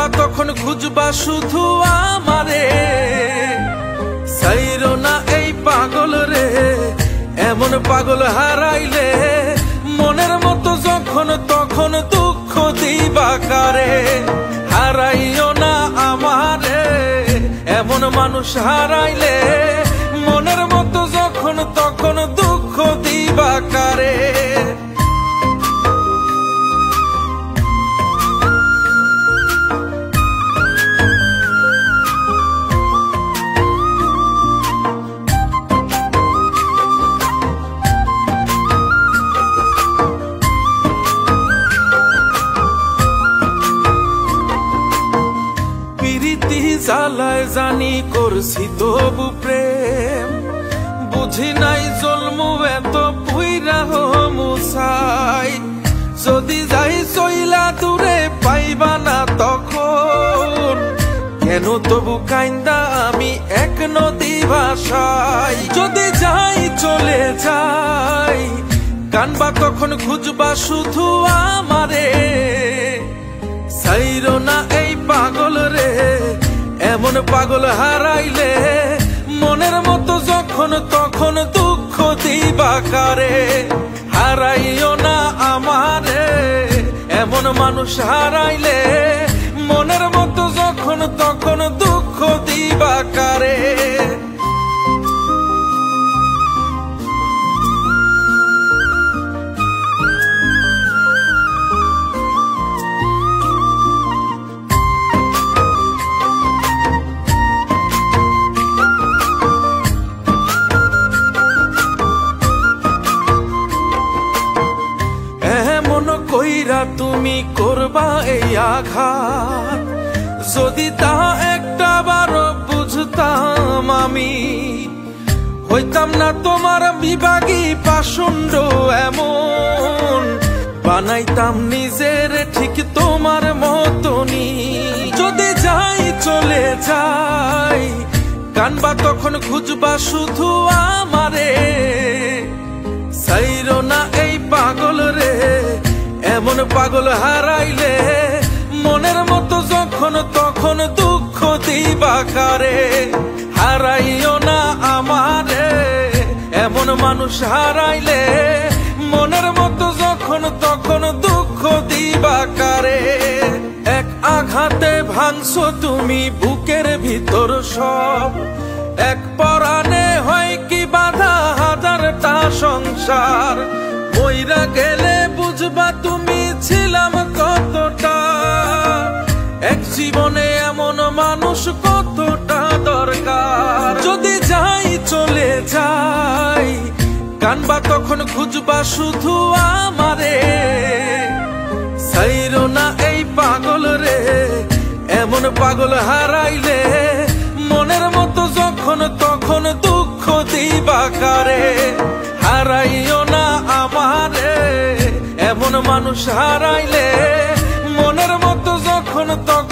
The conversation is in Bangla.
কানবা তখন খুঁজবা শুধু আমারে, সাইরো না এই পাগল রে। এমন পাগল হারাইলে মনের মতো যখন তখন দুঃখ দিবা কারে। হারাইও না আমারে, এমন মানুষ হারাইলে মনের মতো যখন তখন দুঃখ দিবা কারে। জ্বালায় জানি করছি তবু প্রেম, বুঝি নাই জন্মু এত পুইরা মুসাই। যদি যাই চইলা দূরে পাইবা না তখন, কেন তবু কাইন্দা আমি এক নদী ভাষাই। যদি যাই চলে যাই কানবা তখন খুঁজবা শুধু আমারে, সাইরো না এই পাগল রে। এমন পাগল হারাইলে মনের মতো যখন তখন দুঃখ দিবা কারে। হারাইও না আমারে, এমন মানুষ হারাইলে মনের মতো যখন তখন দুঃখ দিবা কারে। কইরা তুমি করবা এই আঘাত, যদি তা একটা বারো বুঝতাম আমি, হইতাম না তোমার বিভাগী পাষণ্ড এমন। বানাইতাম নিজের ঠিক তোমার মতনই। যদি যাই চলে যাই কানবা তখন খুঁজবা শুধু আমারে, সাইরো না এই পাগল রে। এমন পাগল হারাইলে মনের মতো যখন তখন দুঃখ দিবা কারে। হারাইও না আমারে, এমন মানুষ হারাইলে মনের মতো যখন তখন দুঃখ দিবা কারে। এক আঘাতে ভাঙছো তুমি বুকের ভিতর সব, এক পরাণে হয় কি বাধা হাজারটা সংসার। মইরা গেলে বুঝবা তুমি ছিলাম কতটা, এক জীবনে এমন মানুষ কতটা দরকার। যদি যাই চলে যাই কানবা তখন খুঁজবা শুধু আমারে, সাইরো না এই পাগল রে। এমন পাগল হারাইলে মনের মতো যখন তখন দুঃখ দিবা কারে। হারাইও না আমারে, এমন মানুষ হারাইলে মনের মতো যখন তখন